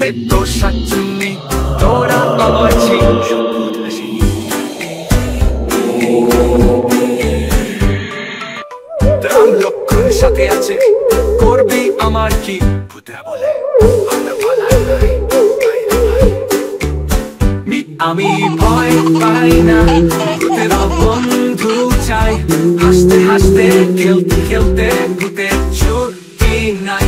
থাকবে তোর সাচ্চুন্নি, তোরা আমার ছিল রাম লক্ষণ সাথে আছে, করবি আমার কি? ভূতেরা বলে আমি ভয় পাই না, ভূতেরা বন্ধু চাই, হাসতে হাসতে খেলতে খেলতে ভূতের ছুটি নাই।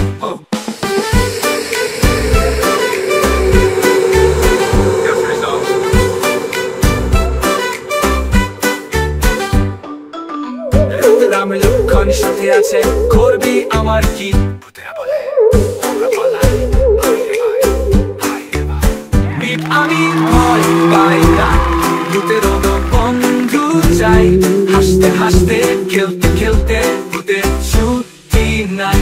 রাম লক্ষণ সাথে আছে, করবি আমার কি? ভূতেরা বলে আমি ভয় পাই না, ভূতের বন্ধু চাই, হাসতে হাসতে খেলতে খেলতে ভূতের ছুটি নাই।